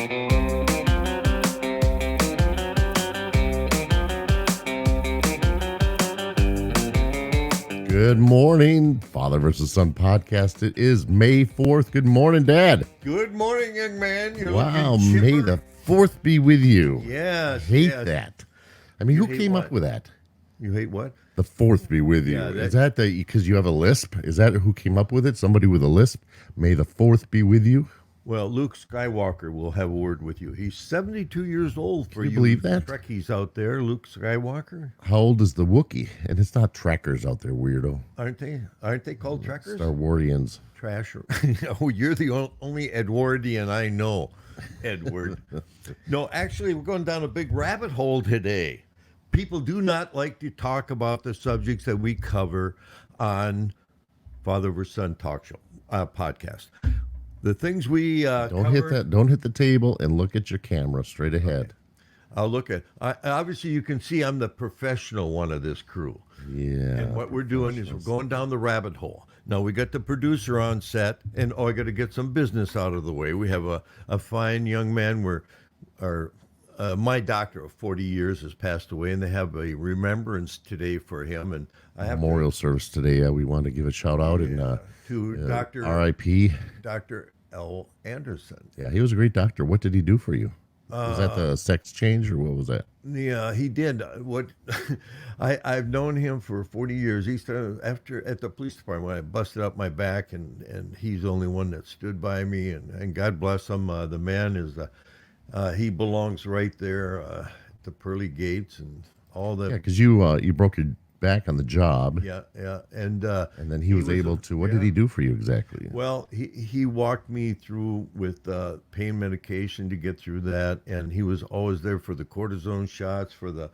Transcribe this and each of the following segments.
Good morning, Father versus Son podcast. It is May 4th. Good morning, Dad. Good morning, young man. You're Wow, looking chipper. May the 4th be with you. Yes. I hate yes. that. I mean, You who hate came what? up with that? You hate what? The 4th be with you. Yeah, Is that because you have a lisp? Is that who came up with it? Somebody with a lisp? May the 4th be with you? Well, Luke Skywalker will have a word with you. He's 72 years old for Can you believe that? Trekkies out there, Luke Skywalker. How old is the Wookiee? And it's not Trekkers out there, weirdo. Aren't they? Aren't they called Trekkers? Star Warians. Trash. Oh, you're the only Edwardian I know, Edward. No, actually, we're going down a big rabbit hole today. People do not like to talk about the subjects that we cover on Father vs. Son talk show podcast. The things we Don't hit that. Don't hit the table and look at your camera straight ahead. I'll look at. Obviously, you can see I'm the professional one of this crew. Yeah. And what we're doing is we're going down the rabbit hole. Now we got the producer on set, and I got to get some business out of the way. We have a fine young man. My doctor of 40 years has passed away, and they have a remembrance today for him. And I have Memorial service today. We want to give a shout out to Dr. R.I.P. Dr. L. Anderson. Yeah, he was a great doctor. What did he do for you? Was that the sex change or what was that? Yeah, he did. What I've known him for 40 years. He started at the police department when I busted up my back, and he's the only one that stood by me. And God bless him. The man is he belongs right there at the pearly gates and all that. Yeah, because you broke your back on the job. Yeah, and then he was able to. What did he do for you exactly? Well, he walked me through with pain medication to get through that, and he was always there for the cortisone shots, for the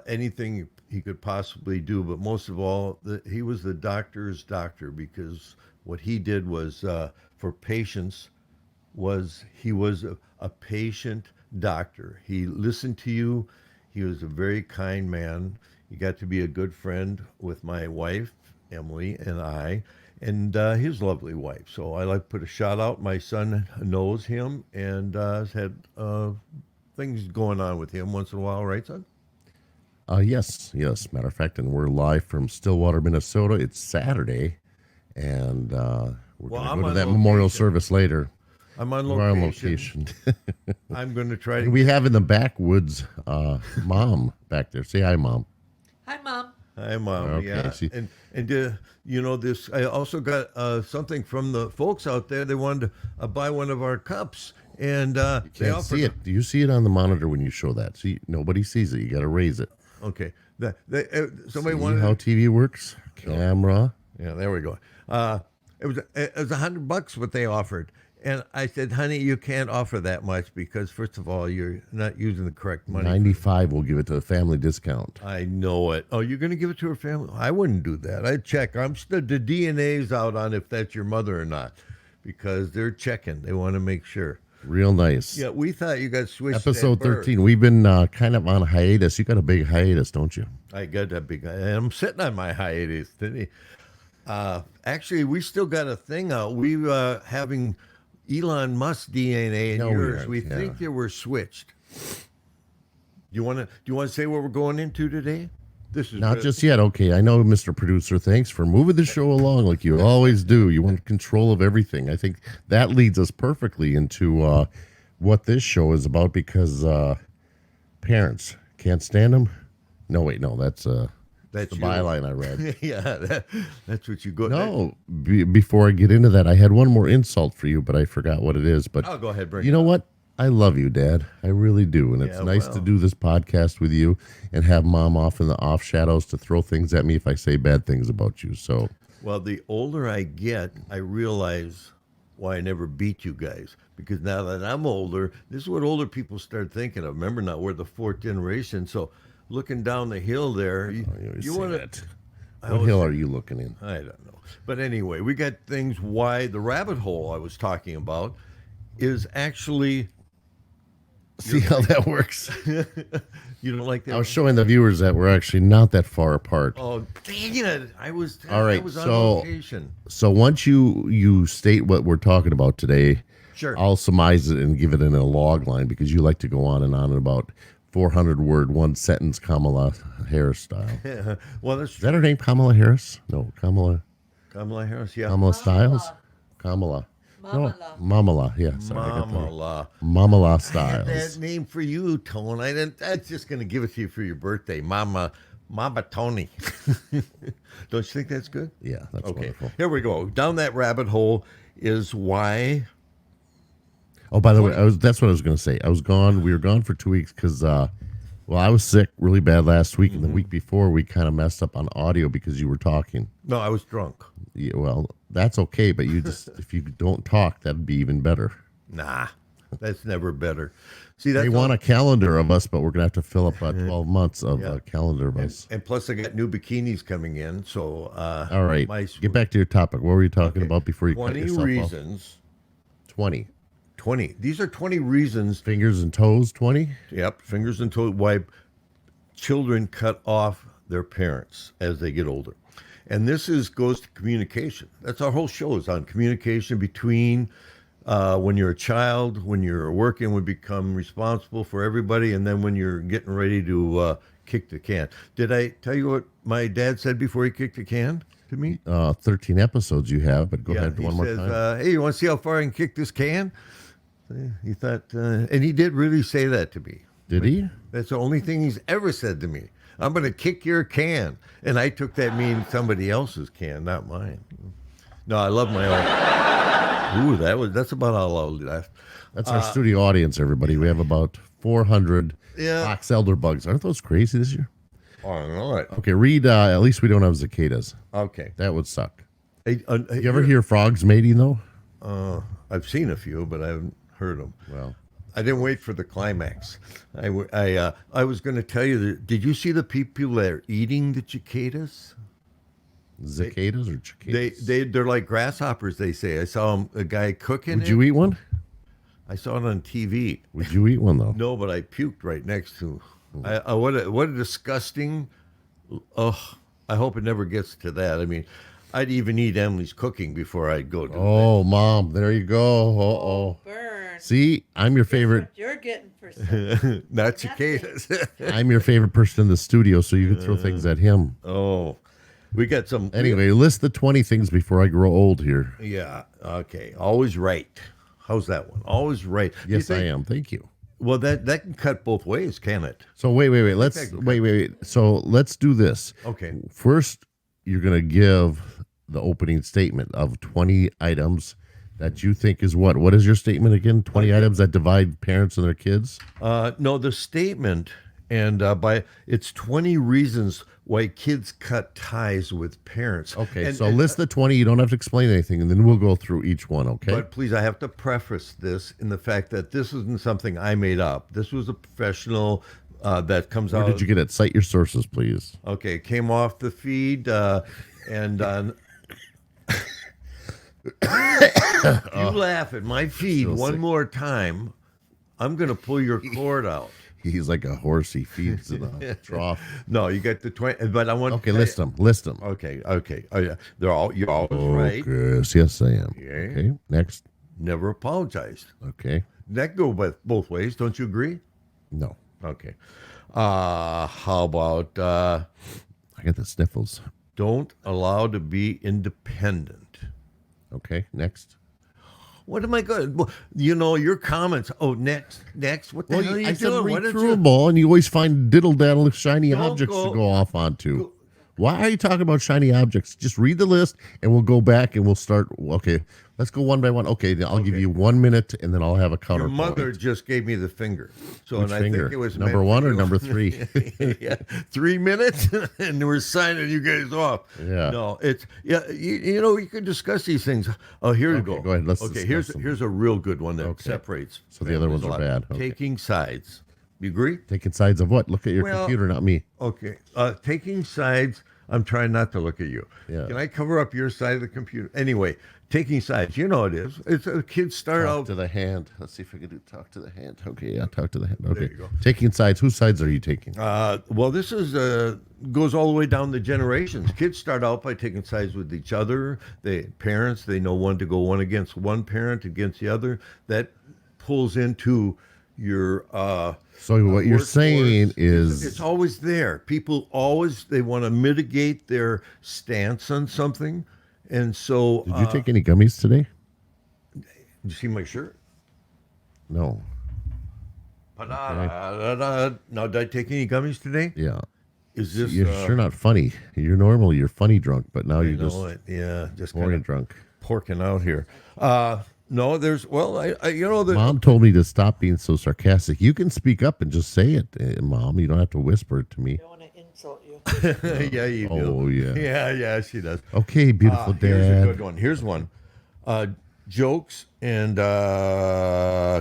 anything he could possibly do. But most of all, he was the doctor's doctor, because what he did was for patients he was a patient doctor. He listened to you. He was a very kind man. He got to be a good friend with my wife, Emily, and I, and his lovely wife. So I like to put a shout out. My son knows him and has had things going on with him once in a while, right, son? Yes. Matter of fact, and we're live from Stillwater, Minnesota. It's Saturday, and we're going to go to that memorial service later. I'm on We're on location. I'm going to try to. We have in the backwoods Mom back there. Say hi, Mom. Hi, Mom. Hi, Mom. Okay, Yeah, and this. I also got something from the folks out there. They wanted to buy one of our cups, and they Can't offered. see it. Do you see it on the monitor when you show that? See, nobody sees it. You got to raise it. Okay, somebody See wanted. how TV works? Camera. Yeah, there we go. It was $100 what they offered. And I said, honey, you can't offer that much because, first of all, you're not using the correct money. 95 will give it to the family discount. I know it. Oh, you're going to give it to her family? I wouldn't do that. I'd check. The DNA's out on if that's your mother or not, because they're checking. They want to make sure. Real nice. Yeah, we thought you got switched. Episode 13. We've been kind of on hiatus. You got a big hiatus, don't you? I got that big. I'm sitting on my hiatus today. Actually, we still got a thing out. We having Elon Musk DNA in yours. We think they were switched. Do you want to say what we're going into today? This is not just yet. Okay, I know, Mr. Producer. Thanks for moving the show along like you always do. You want control of everything. I think that leads us perfectly into what this show is about, because parents can't stand them. No, wait, no, that's the byline I read. Yeah, that's what you go. No, before I get into that, I had one more insult for you, but I forgot what it is. But I'll go ahead. You know what? I love you, Dad. I really do, and it's nice to do this podcast with you and have Mom off in the off shadows to throw things at me if I say bad things about you. So, well, the older I get, I realize why I never beat you guys, because now that I'm older, this is what older people start thinking of. Remember, now we're the fourth generation, so. Looking down the hill there, you want to. What hill are you looking in? I don't know. But anyway, we got things why the rabbit hole I was talking about is actually. See how that works? You don't like that? I was showing the viewers that we're actually not that far apart. Oh, dang it. I was All right, on location. So once you state what we're talking about today, Sure. I'll surmise it and give it in a log line because you like to go on and about 400 word, one sentence Kamala Harris style. Well, that's Is that her name, Kamala Harris? No, Kamala Harris. Yeah. Kamala Styles? Kamala. No, Mamala. Yeah, sorry. I got the- Mamala. Mamala That Styles. name for you, Tone. I didn't. That's just gonna give it to you for your birthday, Mama Tony. Don't you think that's good? Yeah, that's Okay, wonderful. here we go. Down that rabbit hole is why. Oh, by the way, that's what I was going to say. I was gone. We were gone for 2 weeks because, I was sick really bad last week, and the week before we kind of messed up on audio because you were talking. No, I was drunk. Yeah, well, that's okay, but you just if you don't talk, that'd be even better. Nah, that's never better. See, that's They want a calendar of us, but we're gonna have to fill up 12 months of a calendar of us. and plus I got new bikinis coming in. So All right, get back to your topic. What were you talking about before you cut 20 yourself reasons. off? 20 These are 20 reasons. fingers and toes. 20. Yep, fingers and toes. Why children cut off their parents as they get older, and this goes to communication. That's our whole show is on communication between when you're a child, when you're working, we become responsible for everybody, and then when you're getting ready to kick the can. Did I tell you what my dad said before he kicked the can to me? 13 episodes you have, but go ahead he one more says, time. "Hey, you want to see how far I can kick this can?" He thought, and he did really say that to me. Did he? That's the only thing he's ever said to me. I'm going to kick your can. And I took that meaning somebody else's can, not mine. No, I love my own. Ooh, that's about all I'll left. That's our studio audience, everybody. We have about 400 Yeah. box elder bugs. Aren't those crazy this year? All right. Okay, read. At least we don't have cicadas. Okay. That would suck. Hey, You ever hear frogs mating though? I've seen a few, but I haven't heard them. Well, I didn't wait for the climax. I was going to tell you that. Did you see the people that are eating the cicadas? cicadas or cicadas? They're like grasshoppers. They say. I saw a guy cooking. Would you eat one? I saw it on TV. Would you eat one though? No, but I puked right next to. What a disgusting. Oh, I hope it never gets to that. I mean, I'd even eat Emily's cooking before I'd go do Oh, Mom, there you go. Oh. Burn. See, I'm your favorite. What you're getting for that. Not cicadas. I'm your favorite person in the studio, so you can throw things at him. Oh, we got some. Anyway, list the 20 things before I grow old here. Yeah. Okay. Always right. How's that one? Always right. Yes, I am. Thank you. Well, that can cut both ways, can it? So wait. Wait. So let's do this. Okay. First, you're going to give the opening statement of 20 items that you think is what? What is your statement again? 20 items that divide parents and their kids? No, the statement, and it's 20 reasons why kids cut ties with parents. Okay, And- so and- list the 20. You don't have to explain anything, and then we'll go through each one, okay? But please, I have to preface this in the fact that this isn't something I made up. This was a professional that comes Where out. did you get it? Cite your sources, please. Okay, it came off the feed, and if you laugh at my feed so one sick. more time, I'm going to pull your cord out. He's like a horse. He feeds in a trough. No, you got the 20, but I want Okay, list them. List them. Okay. Oh, yeah. You're always right. Yes, I am. Yeah. Okay, next. Never apologized. Okay, That go both ways. Don't you agree? no. Okay. How about I got the sniffles. don't allow to be independent? Okay, next. What am I going? Well, your comments. Oh, next. What the hell are you I said doing? read What did through you? them all, and you always find diddle-daddle shiny Don't objects go- to go off onto. Why are you talking about shiny objects? Just read the list, and we'll go back and we'll start. Okay, let's go one by one. Okay, then I'll give you 1 minute, and then I'll have a Your counterpoint. mother just gave me the finger. So, Which and finger? I think it was Number meant one for or you. number three? Yeah, 3 minutes, and we're signing you guys off. Yeah. No, it's you can discuss these things. Oh, here you go. go ahead, let's Okay, discuss them. here's a real good one that Okay. separates. So the other families ones a are lot. bad. Okay. Taking sides. You agree? Taking sides of what? Look at your Well- computer, not me. Okay. Taking sides. I'm trying not to look at you. Yeah. Can I cover up your side of the computer? Anyway, taking sides. You know it is. It's kids start Talk out. to the hand. Let's see if we can do talk to the hand. Okay, yeah, talk to the hand. Okay. you go. Taking sides. Whose sides are you taking? Well, this is goes all the way down the generations. Kids start out by taking sides with each other. Parents, they know one to go one against one parent against the other. That pulls into your. So what you're workforce. saying is It's always there. People always they want to mitigate their stance on something, and so did you take any gummies today? you see my shirt? No. Now, did I take any gummies today? Yeah. Is this? You're sure not funny. You're normally you're funny drunk, but now you're just just boring kind of drunk. porking out here. No, there's well, I you know the Mom told me to stop being so sarcastic. You can speak up and just say it, Mom. You don't have to whisper it to me. I want to insult you. yeah you do. Oh, yeah. yeah she does. Okay, beautiful Here's a dad. good one. Here's one. Jokes and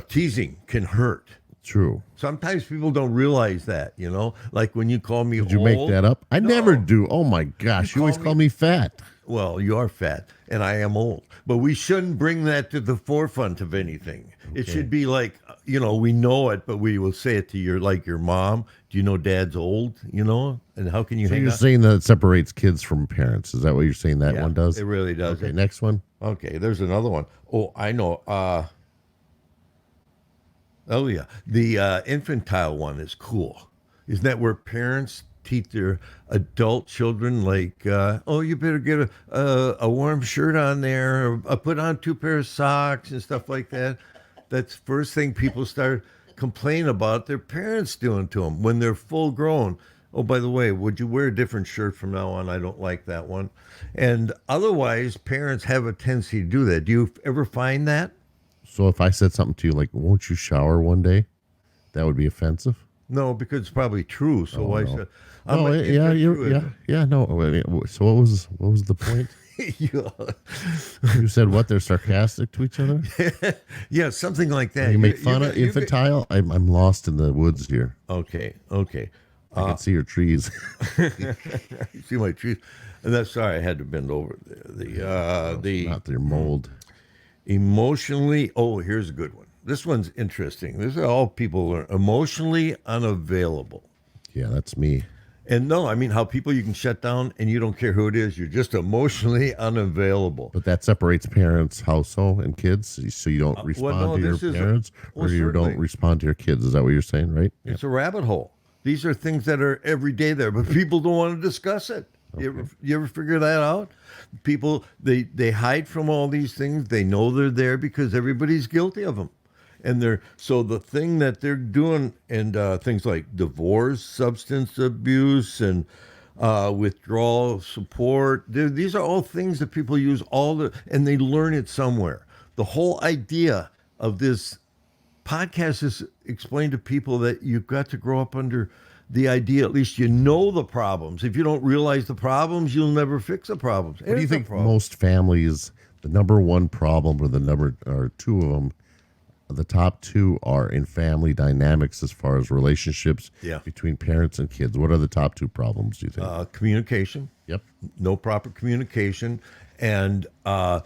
teasing can hurt. True. Sometimes people don't realize that, you know, like when you call me Did you make that up? I never No. do. Oh my gosh, you always call call me fat. Well, you are fat and I am old, but we shouldn't bring that to the forefront of anything. It should be like, you know, we know it, but we will say it to your mom. Do you know dad's old, you know? And how can you So hang you're on? saying that it separates kids from parents. Is that what you're saying that Yeah, one does? It really does. Okay, next one. Okay, there's another one. Oh, I know. Oh yeah, the infantile one is cool. Isn't that where parents teach their adult children like, oh, you better get a warm shirt on there, or put on 2 pairs of socks and stuff like that. That's first thing people start complaining about their parents doing to them when they're full grown. Oh, by the way, would you wear a different shirt from now on? I don't like that one. And otherwise, parents have a tendency to do that. Do you ever find that? So if I said something to you like, "Won't you shower one day?" That would be offensive. No, because it's probably true. So why? no. Should, Oh, an yeah, intuitive. yeah. No, wait, so what was the point? You said what? They're sarcastic to each other. Yeah, something like that. You make fun of you infantile. I'm lost in the woods here. Okay. I can see your trees. You see my trees, and that's sorry. I had to bend over there. The Not their mold. emotionally. Oh, here's a good one. This one's interesting. This is all people learn. Emotionally unavailable. Yeah, that's me. And no, I mean how people you can shut down and you don't care who it is. You're just emotionally unavailable. But that separates parents, household, and kids. So you don't respond no, to your this is parents, well, or you don't certainly. respond to your kids. Is that what you're saying, right? It's a rabbit hole. These are things that are every day there, but people don't want to discuss it. You ever figure that out? People they hide from all these things. They know they're there because everybody's guilty of them, and so the thing that they're doing and things like divorce, substance abuse, and withdrawal support. These are all things that people use and they learn it somewhere. The whole idea of this podcast is explain to people that you've got to grow up under the idea, at least you know the problems. If you don't realize the problems, you'll never fix the problems. What do you think most families, the number one problem or two of them, the top two are in family dynamics as far as relationships between parents and kids? What are the top two problems, do you think? Communication. Yep. No proper communication. And as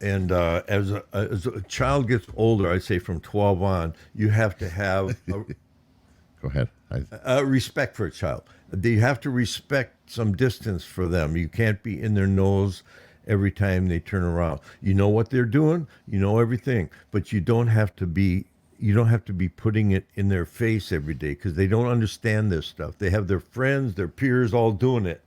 a child gets older, I'd say from 12 on, you have to have Go ahead. respect for a child. You have to respect some distance for them. You can't be in their nose every time they turn around. You know what they're doing, you know everything, but you don't have to be putting it in their face every day because they don't understand this stuff. They have their friends, their peers all doing it.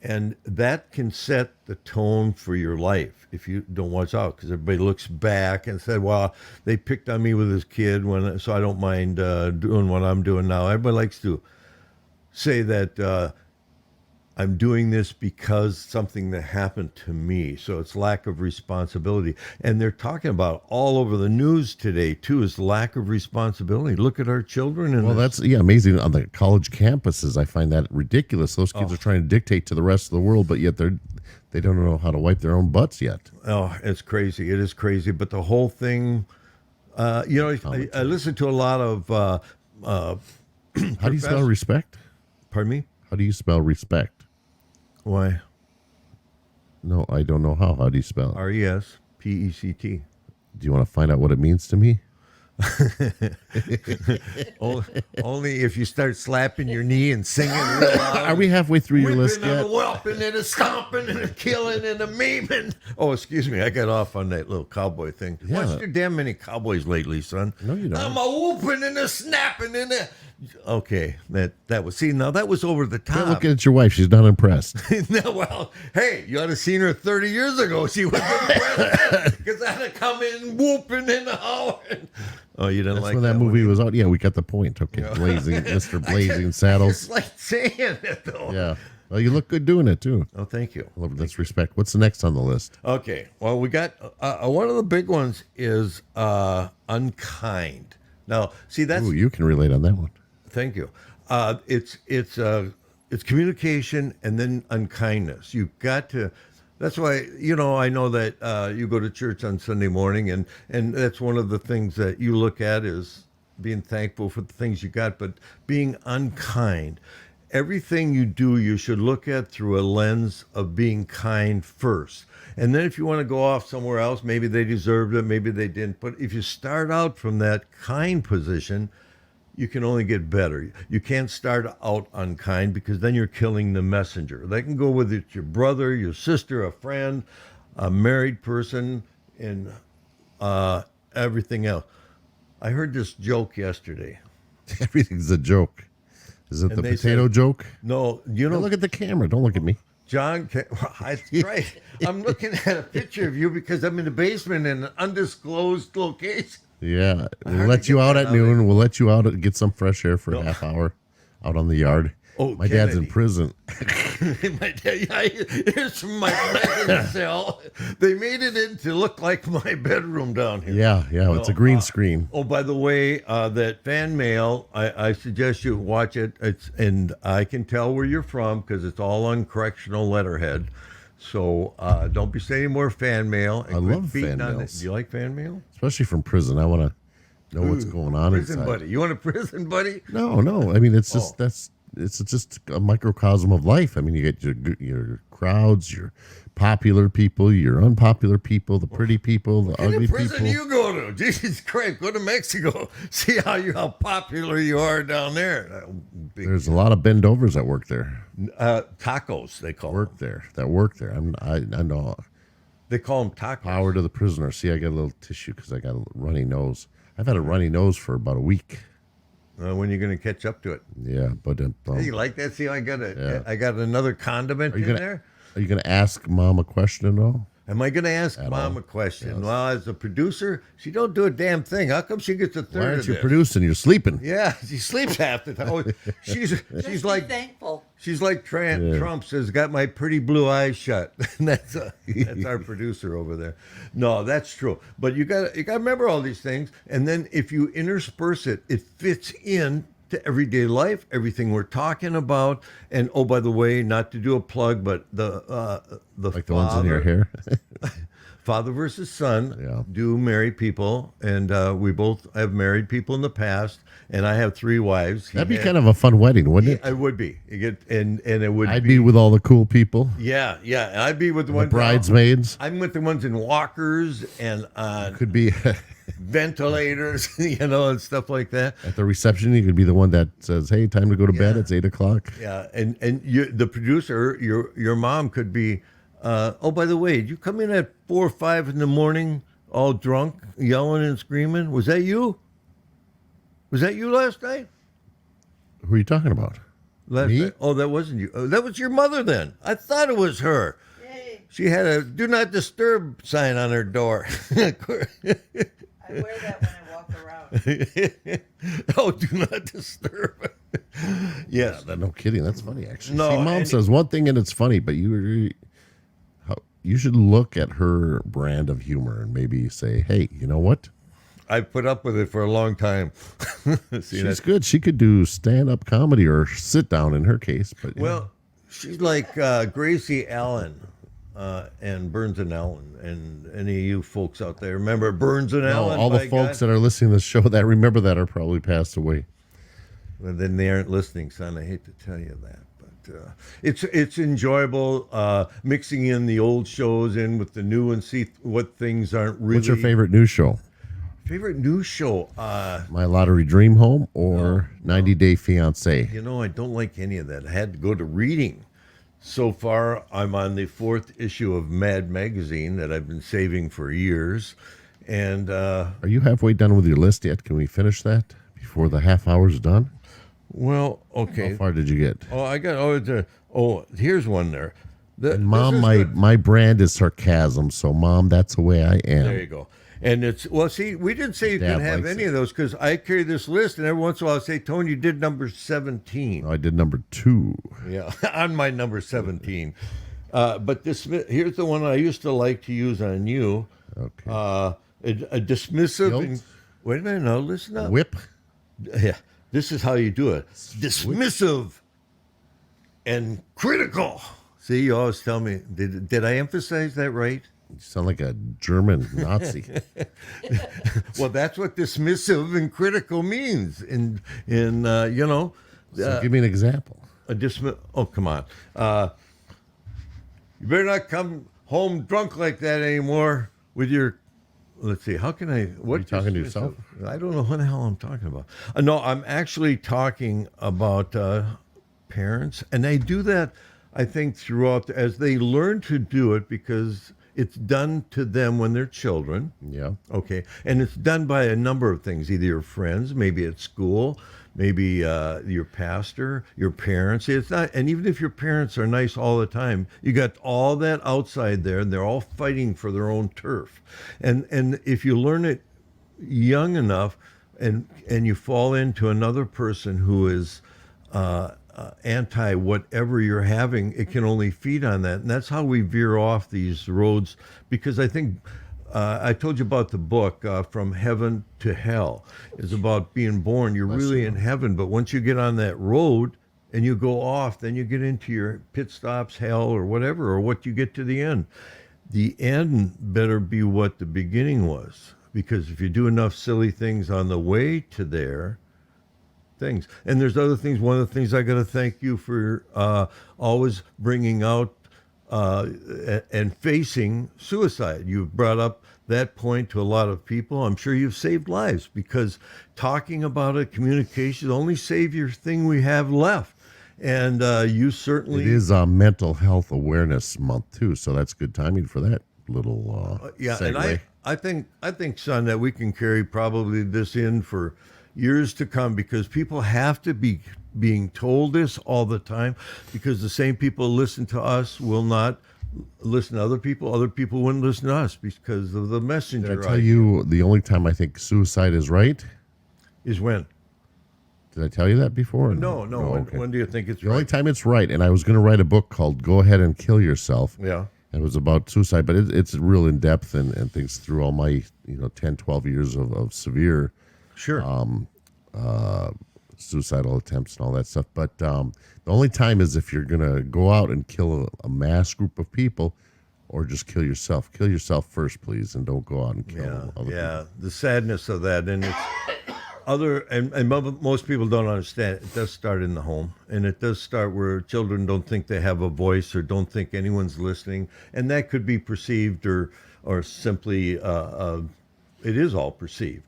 And that can set the tone for your life if you don't watch out, because everybody looks back and said, well, they picked on me with this kid, so I don't mind doing what I'm doing now. Everybody likes to say that I'm doing this because something that happened to me. So it's lack of responsibility. And they're talking about all over the news today, too, is lack of responsibility. Look at our children. And Well, that's amazing. On the college campuses, I find that ridiculous. Those kids are trying to dictate to the rest of the world, but yet they don't know how to wipe their own butts yet. Oh, it's crazy. It is crazy. But the whole thing, I listen to a lot of. How do you spell respect? Pardon me? How do you spell respect? Why? No, I don't know how. How do you spell it? Respect. Do you want to find out what it means to me? Only if you start slapping your knee and singing real loud. Are we halfway through your list Whipping and yet? a whelping and a stomping and a killing and a maiming. Oh, excuse me. I got off on that little cowboy thing. Yeah. Watched your damn many cowboys lately, son. No, you don't. I'm a whooping and a snapping and a. Okay, that was. See, now that was over the Quit top. looking at your wife. She's not impressed. No, well, hey, you ought to have seen her 30 years ago. She was impressed because I'd have come in whooping and hollering. Oh, you didn't That's like when that one movie either? was out. Yeah, we got the point. Okay, Blazing, Mr. Blazing Saddles. It's like saying it, though. Yeah. Well, you look good doing it too. Oh, thank you. Love this respect. What's the next on the list? Okay. Well, we got one of the big ones is unkind. Now, see, that's Ooh, you can relate on that one. thank you. It's communication and then unkindness. You've got to. That's why I know that you go to church on Sunday morning, and that's one of the things that you look at is being thankful for the things you got, but being unkind. Everything you do, you should look at through a lens of being kind first. And then if you want to go off somewhere else, maybe they deserved it, maybe they didn't. But if you start out from that kind position, you can only get better. You can't start out unkind because then you're killing the messenger. That can go with it, your brother, your sister, a friend, a married person, and everything else. I heard this joke yesterday. Everything's a joke. Is it And the they potato said- joke? No, you Now know, look at the camera. Don't look at me. John, that's right. I'm looking at a picture of you because I'm in the basement in an undisclosed location. Yeah, we'll hard let to you get out that at out noon. We'll let you out and get some fresh air for No. a half hour out on the yard. Oh, My dad's in Kennedy. prison. My dad, here's from my prison cell. They made it in to look like my bedroom down here. Yeah, it's a green screen. Oh, by the way, that fan mail, I suggest you watch it. And I can tell where you're from because it's all on correctional letterhead. So don't be saying more fan mail. And I quit love beating fan on it. mails. Do you like fan mail? Especially from prison. I want to know what's going on Prison inside. buddy. You want a prison buddy? No. I mean, it's Oh. just it's just a microcosm of life. I mean, you get your crowds, your popular people, your unpopular people, the pretty people, the What ugly prison people. you go to? Jesus Christ, go to Mexico. See how popular you are down there. There's a lot of bendovers that work there. Tacos, they call them. Work there. I know. They call them tacos. Power to the prisoner. See, I got a little tissue because I got a runny nose. I've had a runny nose for about a week. When you're going to catch up to it. Yeah, but Hey, you like that? See, I got Yeah. I got another condiment in there. Are you gonna ask Mom a question at all? Am I going to ask Mom a question? Well, as a producer, she don't do a damn thing. How come she gets a Why third aren't of you this? producing? You're sleeping. Yeah, she sleeps half the time. Oh, she's Just like be thankful. she's like Trump says, got my pretty blue eyes shut. that's our producer over there. No, that's true. But you got to remember all these things, and then if you intersperse it, it fits in to everyday life, everything we're talking about. And oh, by the way, not to do a plug, but the Like the ones in your hair. father versus son Yeah. do marry people, and we both have married people in the past, and I have 3 wives. That'd be kind of a fun wedding, wouldn't it? It would be. You get and it would I'd be with all the cool people, yeah. And I'd be with the the ones bridesmaids. I'm with the ones in walkers and on Could be ventilators, and stuff like that. at the reception. You could be the one that says, "Hey, time to go to bed. Yeah. It's 8:00." Yeah, and you, the producer, your mom could be. Oh, by the way, did you come in at 4 or 5 in the morning, all drunk, yelling and screaming? Was that you? Was that you last night? Who are you talking about? Last Me? night? Oh, that wasn't you. Oh, that was your mother then. I thought it was her. Yay. She had a "Do Not Disturb" sign on her door. I wear that when I walk around. Oh, do not disturb. Yes. No kidding. That's funny, actually. No, See, Mom and- says one thing and it's funny, but you should look at her brand of humor and maybe say, "Hey, you know what? I've put up with it for a long time. See, She's that's, good. She could do stand-up comedy or sit down in her case." But you know. well, she's like Gracie Allen and Burns and Allen. And any of you folks out there remember Burns and No, Allen? all the by folks God? that are listening to the show that remember that are probably passed away. Well, then they aren't listening, son. I hate to tell you that. it's enjoyable mixing in the old shows in with the new and see what things aren't really. What's your favorite news show? Favorite news show? My Lottery Dream Home or 90 Day Fiance? You know, I don't like any of that. I had to go to reading. So far, I'm on the 4th issue of Mad Magazine that I've been saving for years. And Are you halfway done with your list yet? Can we finish that before the half hour's done? well, okay. How far did you get? Oh, I got here's one there. And Mom, my brand is sarcasm, so Mom, that's the way I am. There you go. And it's see, we didn't say you Dad could have likes any it. of those because I carry this list, and every once in a while I say, Tony, you did number 17. I did number 2. Yeah, on my number 17. But this here's the one I used to like to use on you. Okay. A dismissive. Guilt? Wait a minute, no, listen up. Whip. Yeah, this is how you do it. Dismissive and critical. See, you always tell me. Did I emphasize that right? You sound like a German Nazi. Well, that's what dismissive and critical means. In you know, So give me an example. a dismiss. Oh, come on. You better not come home drunk like that anymore with your. Let's see. How can I? What you talking to dismissive? yourself? I don't know what the hell I'm talking about. No, I'm actually talking about parents, and they do that. I think throughout as they learn to do it because it's done to them when they're children. Yeah. Okay, and it's done by a number of things, either your friends, maybe at school, maybe your pastor, your parents. It's not, and even if your parents are nice all the time, you got all that outside there, and they're all fighting for their own turf. And if you learn it young enough, and you fall into another person who is anti whatever you're having, it can only feed on that. And that's how we veer off these roads. Because I think I told you about the book From Heaven to Hell. It's about being born. You're really in heaven, but once you get on that road and you go off, then you get into your pit stops, hell, or whatever, or what you get to the end. The end better be what the beginning was. Because if you do enough silly things on the way to there, things. And there's other things. One of the things I got to thank you for always bringing out and facing suicide. You've brought up that point to a lot of people. I'm sure you've saved lives because talking about it, communication, the only savior thing we have left. And you certainly It is Mental Health Awareness Month too, so that's good timing for that little yeah. segue. And I think, son, that we can carry probably this in for years to come because people have to be being told this all the time because the same people listen to us will not listen to other people wouldn't listen to us because of the messenger. Did I tell you the only time I think suicide is right? is when Did I tell you that before? no okay. when do you think it's The only right? time it's right, and I was going to write a book called Go Ahead and Kill Yourself. Yeah. It was about suicide, but it's real in depth and things through all my 10, 12 years of severe Sure. suicidal attempts and all that stuff. But the only time is if you're going to go out and kill a mass group of people or just kill yourself. Kill yourself first, please, and don't go out and kill other people. The sadness of that, and it's most people don't understand. It does start in the home, and it does start where children don't think they have a voice or don't think anyone's listening, and that could be perceived or simply it is all perceived,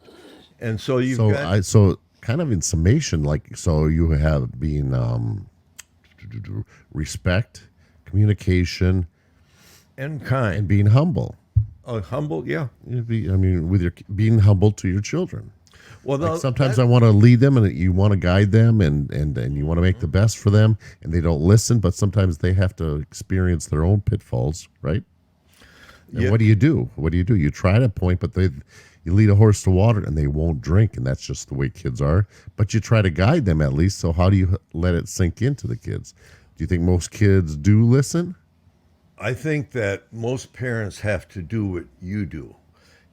and so you've got. So kind of in summation, so you have being respect, communication, and kind and being humble. Humble, yeah. With your being humble to your children. Well, Sometimes I want to lead them, and you want to guide them, and you want to make the best for them, and they don't listen. But sometimes they have to experience their own pitfalls, right? And Yeah. what do you do? You try to point, but you lead a horse to water, and they won't drink, and that's just the way kids are. But you try to guide them at least. So how do you let it sink into the kids? Do you think most kids do listen? I think that most parents have to do what you do,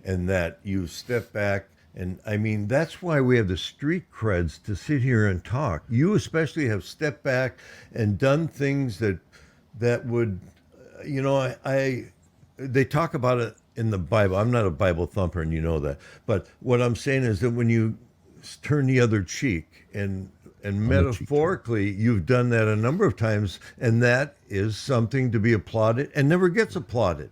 and that you step back. And I mean, that's why we have the street creds to sit here and talk. You especially have stepped back and done things that would, they talk about it in the Bible. I'm not a Bible thumper, and you know that. But what I'm saying is that when you turn the other cheek and And On the cheek. metaphorically, you've done that a number of times, and that is something to be applauded and never gets applauded.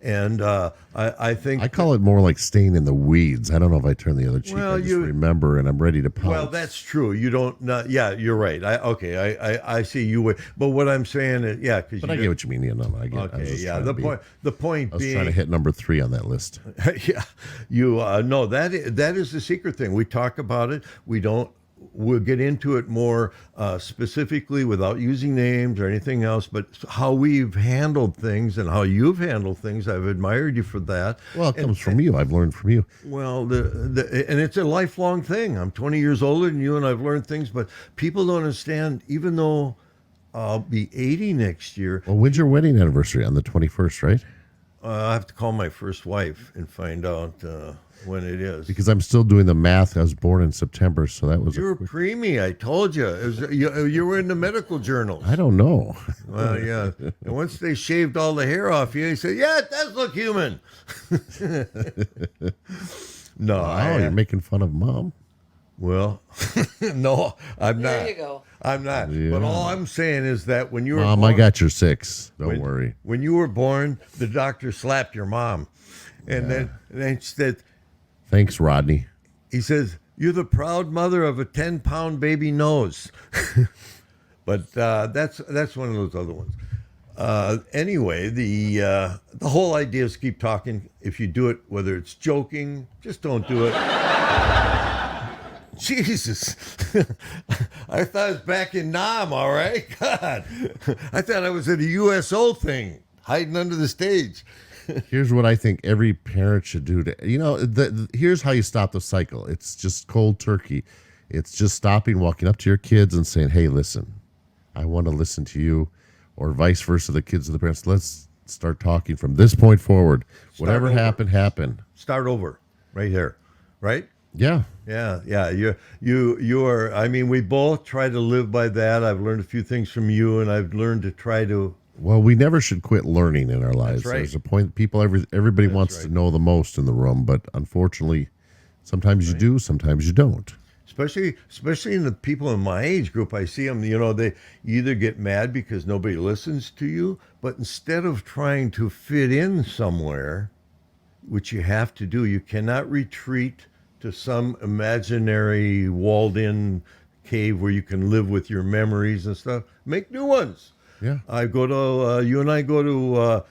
And I think I call it more like staying in the weeds. I don't know if I turn the other cheek. Well, I just you- remember and I'm ready to pounce. well, that's true. You don't. Not, yeah, you're right. I see you. But what I'm saying is, yeah, because But I get what you mean. You know, I get. I was Okay, just yeah. trying to be- The point I was being, trying to hit number 3 on that list. yeah, you no, that is the secret thing. We talk about it. We don't. We'll get into it more specifically without using names or anything else. But how we've handled things and how you've handled things, I've admired you for that. Well, it comes from you. I've learned from you. Well, and it's a lifelong thing. I'm 20 years older than you, and I've learned things. But people don't understand. Even though I'll be 80 next year, Well, when's your wedding anniversary? On the 21st, right? I have to call my first wife and find out when it is. Because I'm still doing the math. I was born in September, so that was. You were preemie, I told you. You were in the medical journals. I don't know. Well, yeah. And once they shaved all the hair off you, they said, "Yeah, it does look human." No, Oh, you're making fun of mom. well, no, I'm not. There you go. I'm not. Yeah. But all I'm saying is that when you were Mom, born, I got your 6. Don't worry. When you were born, the doctor slapped your mom, and then she said, Thanks, Rodney. he says, "You're the proud mother of a 10-pound baby nose." But that's one of those other ones. Anyway, the whole idea is keep talking. If you do it, whether it's joking, just don't do it. Jesus, I thought I was back in Nam. All right, God, I thought I was at a USO thing, hiding under the stage. Here's what I think every parent should do to, here's how you stop the cycle. It's just cold turkey. It's just stopping, walking up to your kids and saying, hey, listen, I want to listen to you, or vice versa, the kids to the parents. Let's start talking from this point forward. Whatever over. happened. Start over, right here, right? Yeah. Yeah. You are. I mean, we both try to live by that. I've learned a few things from you, and I've learned to try to. Well, we never should quit learning in our lives. right. There's a point. Everybody wants to know the most in the room, but unfortunately, sometimes you do, sometimes you don't. Especially in the people in my age group, I see them. You know, they either get mad because nobody listens to you, but instead of trying to fit in somewhere, which you have to do, you cannot retreat to some imaginary walled-in cave where you can live with your memories and stuff. Make new ones. Yeah. I go to you and I go to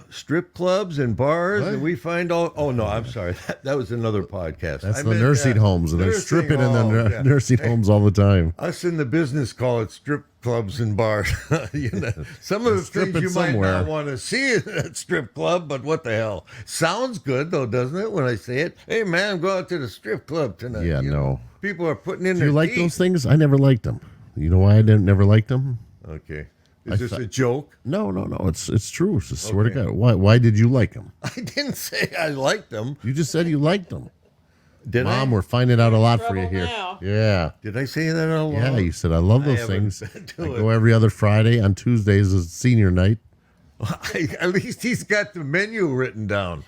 strip clubs and bars, What? and we find all. Oh no, I'm sorry. That was another podcast. That's I the meant nursing that. homes, and they're Nursing stripping in the homes, yeah. nursing homes all the time. Us in the business call it strip clubs and bars. You know, some of the things stripping you might somewhere. not want to see at that strip club, but what the hell? Sounds good though, doesn't it? When I say it, hey man, go out to the strip club tonight. Yeah, You no. know, people are putting in Do their you like teeth. those things? I never liked them. You know why I never liked them? Okay, I is this thought- a joke? No. It's true. I swear to Okay. God. Why did you like them? I didn't say I liked them. You just said you liked them. Did Mom, I? we're finding out a lot for you Trouble here. now. Yeah. Did I say that out loud? Yeah, you said I love I those haven't things. been I to go it. every other Friday. On Tuesdays is senior night. At least he's got the menu written down.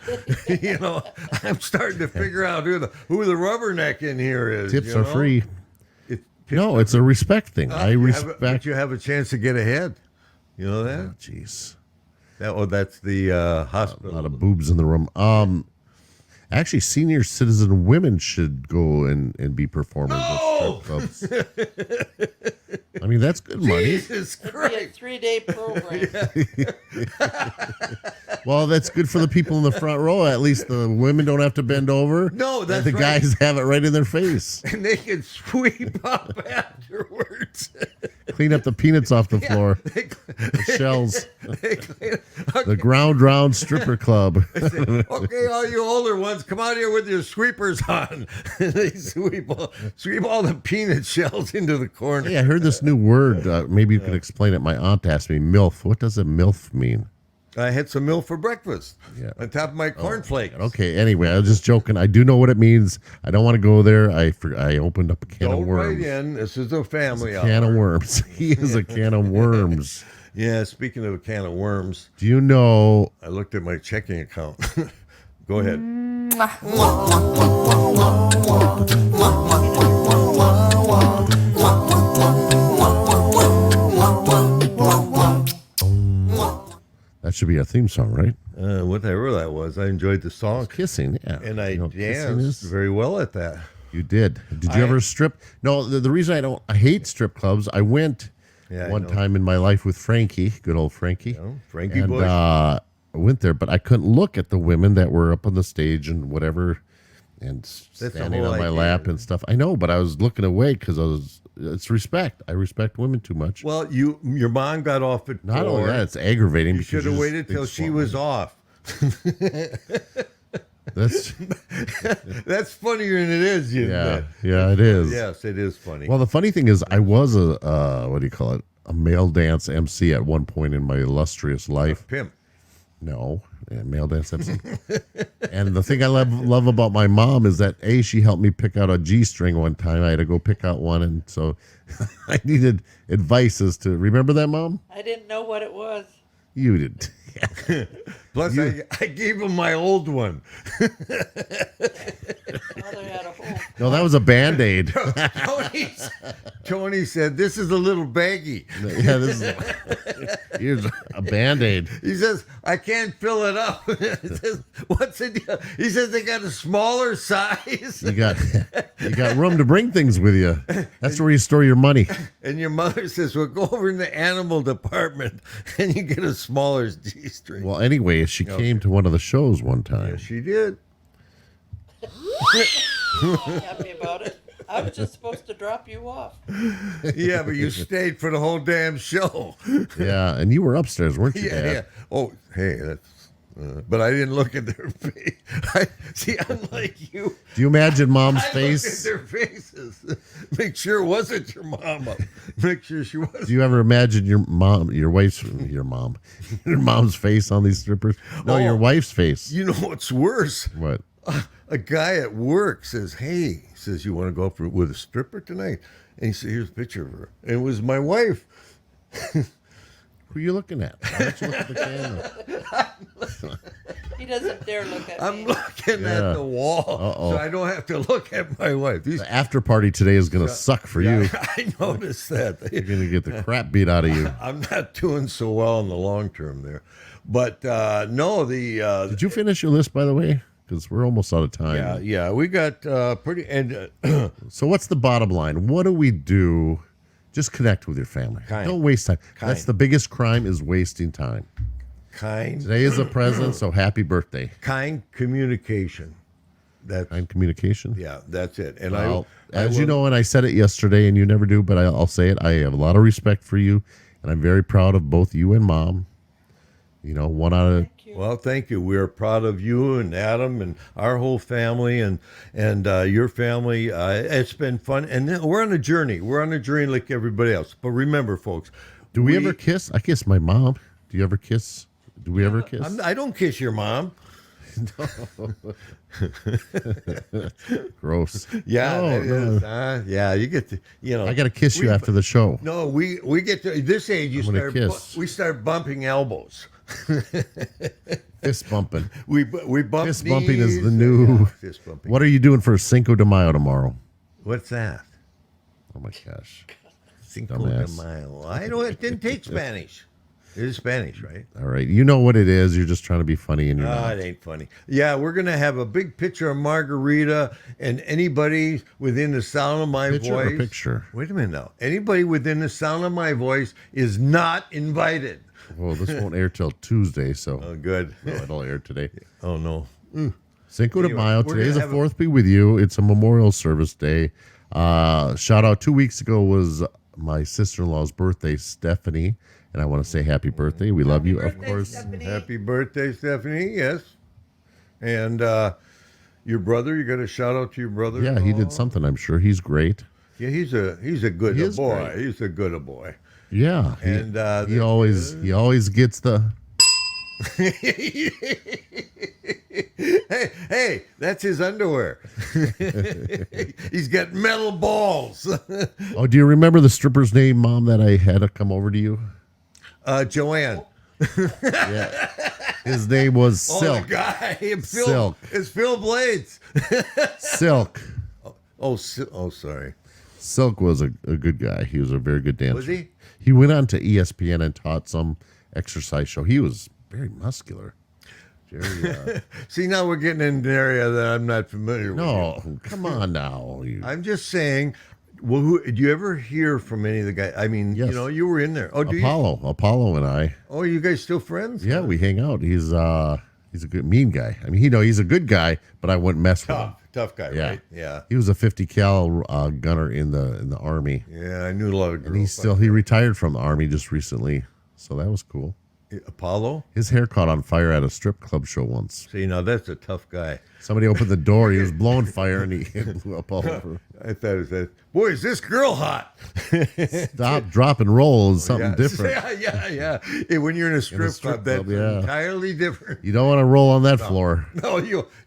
You know, I'm starting to figure out who the rubberneck in here is. Tips you are know? free. It, No, it's a respect thing. I but respect. you have a chance to get ahead. You know that? Jeez, That's the a hospital. lot of boobs in the room. Actually, senior citizen women should go and be performers at strip clubs. I mean, that's good money. Jesus It'd be a Christ! 3-day program. Well, that's good for the people in the front row. At least the women don't have to bend over. No, And that's the right. guys have it right in their face. And they can sweep up afterwards. Clean up the peanuts off the floor, They- the shells. they clean- The Ground Round Stripper Club. Okay, all you older ones, come out here with your sweepers on. They sweep all the peanut shells into the corner. Hey, I heard this new word. Maybe you could explain it. My aunt asked me, MILF. What does a MILF mean? I had some milk for breakfast Yeah. on top of my cornflakes. Okay, anyway, I was just joking. I do know what it means. I don't want to go there. I opened up a can Don't of write worms. in. This is a family Can hour. of worms. He is a can of worms. Yeah, speaking of a can of worms, Do you know? I looked at my checking account. Go ahead. should be our theme song, right? Whatever that was. I enjoyed the song. Kissing, yeah. And I You know, kissing danced is- very well at that. You did. Did you ever strip? No, the reason I hate strip clubs, I went Yeah, I one know. time in my life with Frankie, good old Frankie. know, Frankie and, Bush. I went there, but I couldn't look at the women that were up on the stage and whatever and the standing whole on my idea. lap and stuff. I know, but I was looking away because it's respect. I respect women too much. Well, your mom got off at Not 4. only that, it's aggravating. You because should have just waited till she was off. That's That's funnier than it is. You yeah, admit. yeah, it is. Yes, it is funny. Well, the funny thing is, I was a what do you call it? A male dance MC at one point in my illustrious life. Pimp. No, yeah, male dance MC. And the thing I love about my mom is that she helped me pick out a G string one time. I had to go pick out one, and so I needed advice as to remember that, Mom. I didn't know what it was. You did. Plus, I gave him my old one. Mother had a whole. No, that was a Band-Aid. Tony said, "This is a little baggy." Yeah, this is here's a Band-Aid. He says, "I can't fill it up." He says, "What's it?" He says, "They got a smaller size." You got room to bring things with you. That's where you store your money. And your mother says, "Well, go over in the animal department and you get a smaller G-string." Well, anyway, she came to one of the shows one time. Yes, she did. Happy about it. I was just supposed to drop you off. Yeah, but you stayed for the whole damn show. Yeah, and you were upstairs, weren't you, Yeah, Dad? yeah. Oh, hey, that's. But I didn't look at their face. See, unlike you, Do you imagine Mom's I face? looked at their faces. Make sure it wasn't your mama. Make sure she wasn't. Do you ever imagine your mom's face on these strippers? No, Oh. your wife's face. You know what's worse? What? A guy at work says, "Hey," says, "you want to go up with a stripper tonight?" And he said, "Here's a picture of her." And it was my wife. Who are you looking at? Why don't you look at the camera? He doesn't dare look at I'm me. looking Yeah. at the wall, Uh-oh. so I don't have to look at my wife. These, The after party today is going to suck for you. I noticed that. You're going to get the crap beat out of you. I'm not doing so well in the long term there, but no, the Did you finish your list, by the way? Because we're almost out of time. yeah, we got pretty and So what's the bottom line? What do we do? Just connect with your family. Kind. Don't waste time. Kind. That's the biggest crime is wasting time. kind Today is a present, so happy birthday. communication. That's Kind communication. yeah, that's it. And Well, I as you will- know, and I said it yesterday, and you never do, but I'll say it. I have a lot of respect for you, and I'm very proud of both you and Mom. You know, one out of Thank you. Well, thank you. We're proud of you and Adam and our whole family and your family. It's been fun, and we're on a journey. We're on a journey like everybody else. But remember, folks, Do we ever kiss? I kiss my mom. Do you ever kiss? Do we ever kiss? I don't kiss your mom. Gross. Yeah, No, that no. is, yeah. You get to, I got to kiss you after the show. No, we get to this age. You I'm gonna start kiss. we start bumping elbows. Fist bumping. We bump Fist bumping is knees. the new. Yeah, fist bumping. What are you doing for Cinco de Mayo tomorrow? What's that? Oh my gosh. Cinco Dumbass. de Mayo. I know it didn't take Spanish. It is Spanish, right? All right. You know what it is. You're just trying to be funny and you're Ah, not. it ain't funny. Yeah, we're gonna have a big picture of Margarita, and anybody within the sound of my Picture or voice. picture? Wait a minute now. Anybody within the sound of my voice is not invited. Well, this won't air till Tuesday, so Oh, good. no, it'll air today. Oh no. Cinco de Anyway, Mayo. we're Today's gonna the have a- 4th be with you. It's a memorial service day. Shout out 2 weeks ago was my sister-in-law's birthday, Stephanie. And I want to say happy birthday. We love you, of birthday, course. Stephanie. Happy birthday, Stephanie. Yes. And your brother, you got a shout out to your brother. Yeah, he did something. I'm sure he's great. Yeah, he's a good He is boy. great. He's a good boy. Yeah, And he always gets the. hey, that's his underwear. He's got metal balls. Oh, do you remember the stripper's name, Mom, that I had to come over to you? Joanne. Yeah, his name was Oh, Silk. the guy. Phil, Silk. It's Phil Blades. Silk. Oh, sorry. Silk was a good guy. He was a very good dancer. Was he? He went on to ESPN and taught some exercise show. He was very muscular. Jerry, See, now we're getting in an area that I'm not familiar with. no, come on now. I'm just saying. Well, who, did you ever hear from any of the guys? I mean, Yes. you know, you were in there. Oh, do you? Apollo and I. Oh, you guys still friends? Yeah, we hang out. He's a good mean guy. I mean, he's a good guy, but I wouldn't mess with him. Tough guy, Yeah. right? Yeah. He was a 50 cal gunner in the army, Yeah, I knew a lot of girls. and he retired from the army just recently, so that was cool. Apollo? His hair caught on fire at a strip club show once. See, now that's a tough guy. Somebody opened the door. He was blowing fire, and he blew up all over. I thought it was that. Boy, is this girl hot? Stop, drop, and roll is something Yeah. different. Yeah. Hey, when you're in a strip, strip club, that's club, yeah. entirely different. You don't want to roll on that floor. No,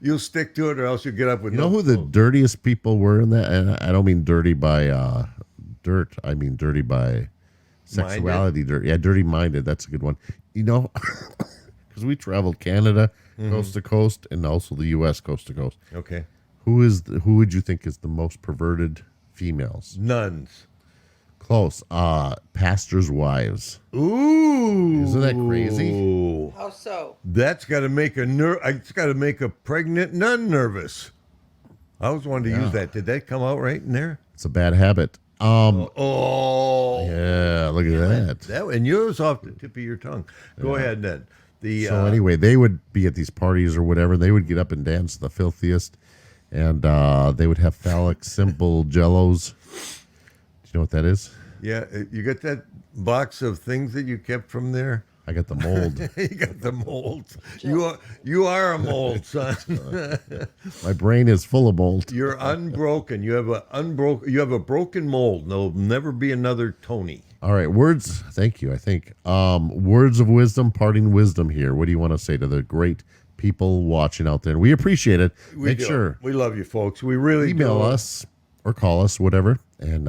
you'll stick to it, or else you'll get up with. You know who the dirtiest people were in that? And I don't mean dirty by dirt. I mean dirty by sexuality. Dirty, yeah, dirty minded. That's a good one. You know, because we traveled Canada coast to coast, and also the U.S. coast to coast. Okay. Who would you think is the most perverted females? Nuns. Close. Pastors' wives. Ooh. Isn't that crazy? How so? That's got to make it's got to make a pregnant nun nervous. I always wanted to use that. Did that come out right in there? It's a bad habit. Oh. Yeah, look at that. That and yours off the tip of your tongue. Go ahead then. So anyway, they would be at these parties or whatever. They would get up and dance the filthiest, and they would have phallic symbol jellos. Do you know what that is? Yeah, you got that box of things that you kept from there. I got the mold. You got the molds. You are a mold, son. My brain is full of mold. You're unbroken. You have a broken mold. There'll never be another Tony. All right, words. Thank you. I think words of wisdom, parting wisdom here. What do you want to say to the great people watching out there? We appreciate it. Make sure We love you, folks. We really email do. us or call us, whatever, and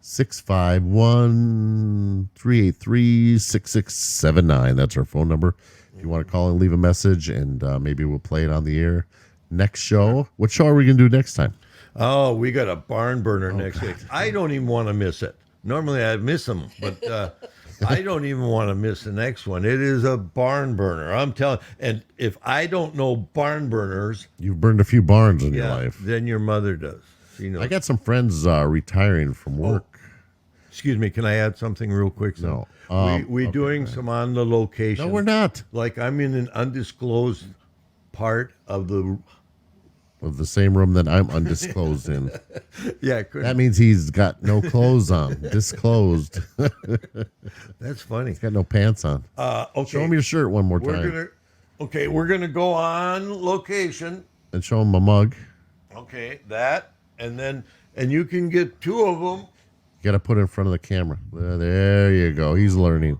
651-383-6679. That's our phone number. If you want to call and leave a message, and maybe we'll play it on the air next show. What show are we going to do next time? Oh, we got a barn burner next week. I don't even want to miss it. Normally I miss them, but I don't even want to miss the next one. It is a barn burner. I'm telling. And if I don't know barn burners, You've burned a few barns in your life. then your mother does. She knows. I got some friends retiring from work. Excuse me, can I add something real quick? No. we doing some on the location. No, we're not. Like I'm in an undisclosed part of the. Of the same room that I'm undisclosed in. Yeah, That means he's got no clothes on. Disclosed. that's funny. He's got no pants on. Okay, Show him your shirt one more time. We're gonna go on location. And show him a mug. Okay, that and you can get two of them. You got to put it in front of the camera. There you go. He's learning.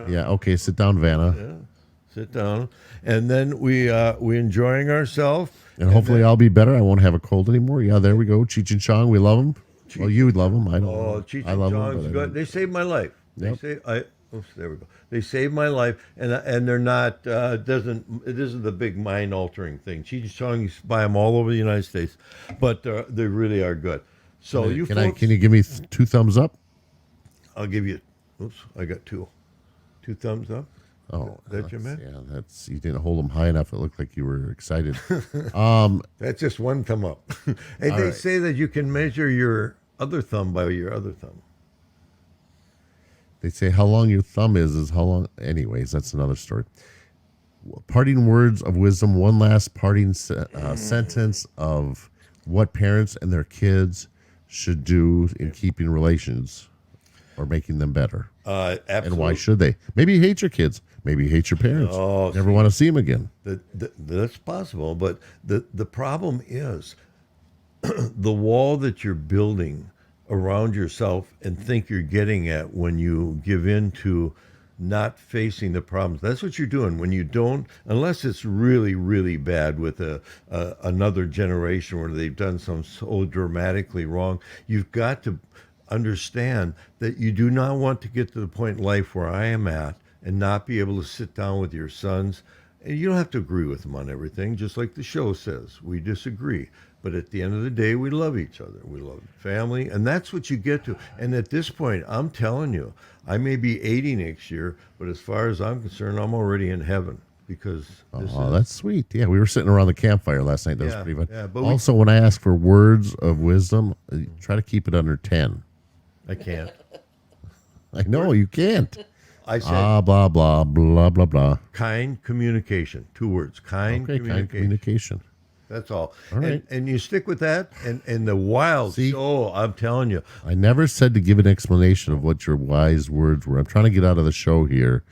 Yeah. Okay. Sit down, Vanna. Sit down, and then we enjoying ourselves. And hopefully I'll be better. I won't have a cold anymore. Yeah. There we go. Cheech and Chong. We love him. Well, you would love him. I don't. Oh, know. Cheech I and love Chong's him. But I good. don't. They saved my life. Yep. There we go. They saved my life, and they're not. It isn't the big mind altering thing. Cheech and Chong, you buy them all over the United States, but they really are good. So Can you give me 2 thumbs up? I'll give you. Oops, I got 2 thumbs up. Oh, That you meant? Yeah, that's you didn't hold them high enough. It looked like you were excited. That's just one thumb up. Hey, they say that you can measure your other thumb by your other thumb. They say how long your thumb is how long. Anyways, that's another story. Parting words of wisdom. One last parting sentence of what parents and their kids should do in keeping relations or making them better. Absolutely. And why should they? Maybe you hate your kids. Maybe you hate your parents. Oh, Never want to see them again. That's possible, but the problem is the wall that you're building around yourself and think you're getting at when you give in to not facing the problems. That's what you're doing when you don't, unless it's really, really bad with another generation where they've done something so dramatically wrong. You've got to understand that you do not want to get to the point in life where I am at and not be able to sit down with your sons. And you don't have to agree with them on everything, just like the show says. We disagree. But at the end of the day, we love each other. We love family, and that's what you get to. And at this point, I'm telling you, I may be 80 next year, but as far as I'm concerned, I'm already in heaven because this Oh, is, that's sweet. Yeah, we were sitting around the campfire last night. That was Yeah, pretty fun. yeah, but we- Also, when I ask for words of wisdom, try to keep it under 10. I can't. I know you can't. I said Blah, blah, blah, blah, blah. kind communication. 2 words. Kind Okay, communication. kind communication. That's all. All right. And you stick with that. And the wild See? show, I'm telling you. I never said to give an explanation of what your wise words were. I'm trying to get out of the show here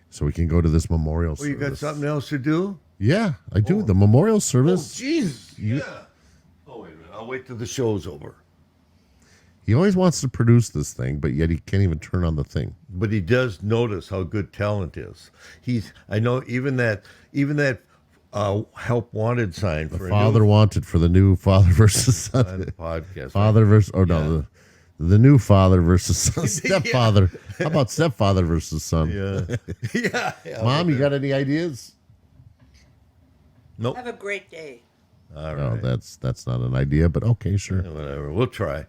so we can go to this memorial Oh, you service. got something else to do? Yeah, I do. The memorial service. Jesus. Yeah. Oh, wait a minute. I'll wait till the show's over. He always wants to produce this thing, but yet he can't even turn on the thing. But he does notice how good talent is. I know even that help wanted sign for Father wanted for the new father versus a son. new podcast. Father versus, or no, the new father versus son. Stepfather. How about stepfather versus son? Yeah. yeah. Mom, you got any ideas? Nope. Have a great day. All No, right. that's not an idea, but okay, sure. Whatever. We'll try.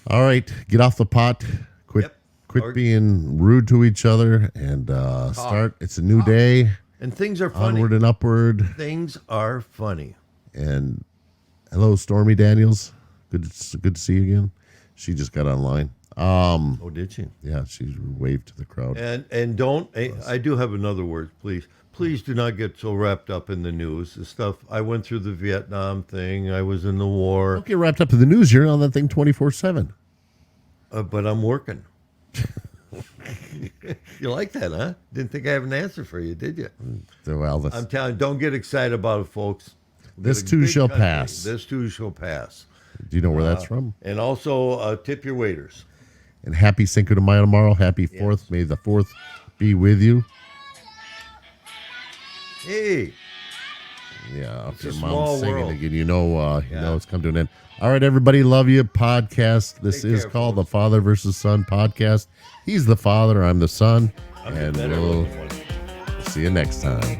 All right, get off the pot. Quit, Yep. quit Or- being rude to each other, and start. It's a new day, And things are funny. onward and upward. Things are funny. And hello, Stormy Daniels. Good to see you again. She just got online. Oh, did she? Yeah, she waved to the crowd. And don't. I do have another word, please. Please do not get so wrapped up in the news. The stuff I went through the Vietnam thing. I was in the war, Don't get wrapped up in the news. You're on that thing 24/7. but I'm working. You like that, huh? Didn't think I have an answer for you, did you? Well, I'm telling you, don't get excited about it, folks. We've This got a too big shall country. pass. This too shall pass. do you know where that's from? And also, tip your waiters. And happy Cinco de Mayo tomorrow. Happy 4th. May the 4th be with you. Hey, Yeah, if It's a your small mom's singing world. again, you know it's come to an end. All right, everybody, love you. Podcast. This Take is care, called folks. the Father versus Son podcast. He's the father, I'm the son, I'm the and better we'll looking one. see you next time.